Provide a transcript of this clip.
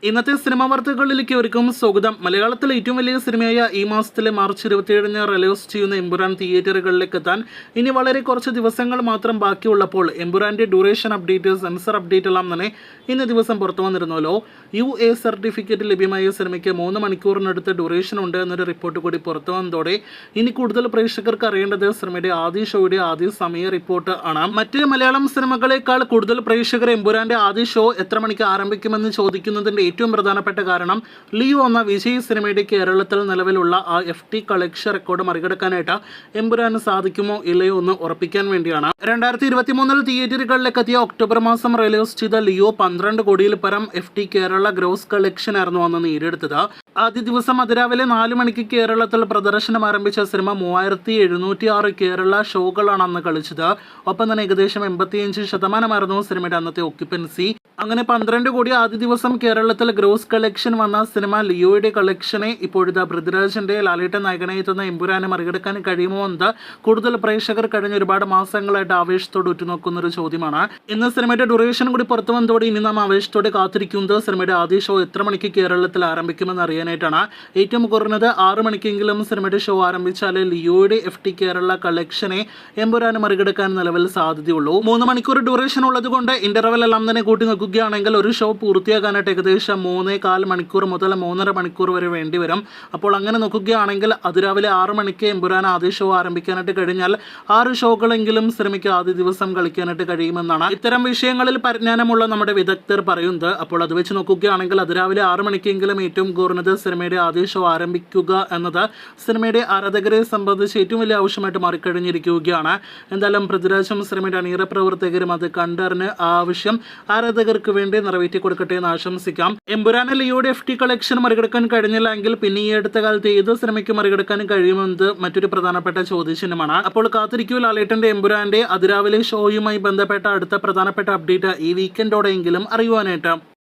ഇന്നത്തെ സിനിമാ വാർത്തകളിലേക്ക് ഒരുക്കും സ്വാഗതം. മലയാളത്തിലെ ഏറ്റവും വലിയ സിനിമയായ ഈ മാസത്തിലെ മാർച്ച് 27 റിലീസ് ചെയ്യുന്ന എമ്പുരാൻ തിയേറ്ററുകളിലേക്ക് എത്താൻ ഇനി വളരെ കുറച്ച് ദിവസങ്ങൾ മാത്രം ബാക്കിയുള്ളപ്പോൾ എമ്പുരാന്റെ ഡ്യൂറേഷൻ അപ്ഡേറ്റ്, സെൻസർ അപ്ഡേറ്റ് എല്ലാം തന്നെ ഇന്ന് ദിവസം പുറത്തു വന്നിരുന്നല്ലോ. UA സർട്ടിഫിക്കറ്റ് ലഭ്യമായ സിനിമയ്ക്ക് 3 മണിക്കൂറിനടുത്ത് ഡ്യൂറേഷൻ ഉണ്ട് എന്നൊരു റിപ്പോർട്ട് കൂടി പുറത്തു വന്നതോടെ ഇനി കൂടുതൽ പ്രേക്ഷകർക്ക് അറിയേണ്ടത് സിനിമയുടെ ആദ്യ ഷോയുടെ ആദ്യ സമയ റിപ്പോർട്ട് ആണ്. മറ്റ് മലയാളം സിനിമകളെക്കാൾ കൂടുതൽ പ്രേക്ഷകർ എമ്പുരാന്റെ ആദ്യ ഷോ എത്ര മണിക്ക് ആരംഭിക്കുമെന്ന് ചോദിക്കുന്നതിന്റെ ഏറ്റവും പ്രധാനപ്പെട്ട കാരണം ലിയോ എന്ന വിജയ് സിനിമയുടെ കേരളത്തിൽ നിലവിലുള്ള ആ FT കളക്ഷൻ റെക്കോർഡ് മറികടക്കാനായിട്ട് എമ്പുരാന് സാധിക്കുമോ ഇല്ലയോ എന്ന് ഉറപ്പിക്കാൻ വേണ്ടിയാണ്. 2023 തിയേറ്ററുകളിലേക്ക് എത്തിയ ഒക്ടോബർ മാസം റിലീസ് ചെയ്ത ലിയോ 12 കോടിയിൽ പരം FT കേരള ഗ്രോസ് കളക്ഷൻ ആയിരുന്നു അന്ന് നേടിയെടുത്തത്. ആദ്യ ദിവസം അതിരാവിലെ 4 മണിക്ക് കേരളത്തിൽ പ്രദർശനം ആരംഭിച്ച സിനിമ 3706 കേരള ഷോകളാണ് അന്ന് കളിച്ചത്. ഒപ്പം തന്നെ ഏകദേശം 85% സിനിമയുടെ അന്നത്തെ ഓക്യുപ്പൻസി. അങ്ങനെ 12 കോടി ആദ്യ ദിവസം കേരളത്തിൽ ഗ്രോസ് കളക്ഷൻ വന്ന സിനിമ ലിയോയുടെ കളക്ഷനെ ഇപ്പോഴത്തെ പൃഥ്വിരാജിന്റെ ലാലേട്ടൻ നായകനായി എത്തുന്ന എമ്പുരാനെ മറികടക്കാൻ കഴിയുമോ എന്ന് കൂടുതൽ പ്രേക്ഷകർ കഴിഞ്ഞ ഒരുപാട് മാസങ്ങളായിട്ട് ആവേശത്തോടെ ഉറ്റുനോക്കുന്ന ഒരു ചോദ്യമാണ്. ഇന്ന് സിനിമയുടെ ഡ്യൂറേഷൻ കൂടി പുറത്തു വന്നതോടെ ഇനി നാം ആവേശത്തോടെ കാത്തിരിക്കുന്നത് സിനിമയുടെ ആദ്യ ഷോ എത്ര മണിക്ക് കേരളത്തിൽ ആരംഭിക്കുമെന്ന് അറിയാനായിട്ടാണ്. ഏറ്റവും കുറഞ്ഞത് 6 മണിക്കെങ്കിലും സിനിമയുടെ ഷോ ആരംഭിച്ചാലേ ലിയോയുടെ FT കേരള കളക്ഷനെ എമ്പുരാന് മറികടക്കാൻ നിലവിൽ സാധ്യതയുള്ളൂ. 3 മണിക്കൂർ ഡ്യൂറേഷൻ ഉള്ളത് കൊണ്ട് ഇന്റർവെൽ എല്ലാം തന്നെ കൂട്ടി നോക്കുകയാണെങ്കിൽ ഒരു ഷോ പൂർത്തിയാക്കാനായിട്ട് ഏകദേശം 3.25 മണിക്കൂർ മുതൽ 3.5 മണിക്കൂർ വരെ വേണ്ടിവരും. അപ്പോൾ അങ്ങനെ നോക്കുകയാണെങ്കിൽ അതിരാവിലെ 6 മണിക്ക് എമ്പുരാൻ ആദ്യ ഷോ ആരംഭിക്കാനായിട്ട് കഴിഞ്ഞാൽ 6 ഷോകളെങ്കിലും സിനിമയ്ക്ക് ആദ്യ ദിവസം കളിക്കാനായിട്ട് കഴിയുമെന്നാണ് ഇത്തരം വിഷയങ്ങളിൽ പരിജ്ഞാനമുള്ള നമ്മുടെ വിദഗ്ധർ പറയുന്നത്. അപ്പോൾ അത് വെച്ച് നോക്കുകയാണെങ്കിൽ അതിരാവിലെ 6 മണിക്കെങ്കിലും ഏറ്റവും കുറഞ്ഞത് സിനിമയുടെ ആദ്യ ഷോ ആരംഭിക്കുക എന്നത് സിനിമയുടെ ആരാധകരെ സംബന്ധിച്ച് ഏറ്റവും വലിയ ആവശ്യമായിട്ട് മാറിക്കഴിഞ്ഞിരിക്കുകയാണ്. എന്തായാലും പൃഥ്വിരാജും സിനിമയുടെ അണിയറ പ്രവർത്തകരും അത് കണ്ടറിഞ്ഞ് ആവശ്യം ആരാധകർക്ക് വേണ്ടി നിറവേറ്റി കൊടുക്കട്ടെ എന്ന് ആശംസിക്കാം. എമ്പുരാന് ലിയോയുടെ FT കളക്ഷൻ മറികടക്കാൻ കഴിഞ്ഞില്ല എങ്കിൽ പിന്നെ ഈ അടുത്ത കാലത്ത് ഏത് സിനിമയ്ക്ക് മറികടക്കാൻ കഴിയുമെന്നത് മറ്റൊരു പ്രധാനപ്പെട്ട ചോദ്യചിഹ്നമാണ്. അപ്പോൾ കാത്തിരിക്കൂ ലാലേട്ടന്റെ എമ്പുരാന്റെ അതിരാവിലെ ഷോയുമായി ബന്ധപ്പെട്ട അടുത്ത പ്രധാനപ്പെട്ട അപ്ഡേറ്റ് ഈ വീക്കെൻഡോടെയെങ്കിലും അറിയുവാനായിട്ട്.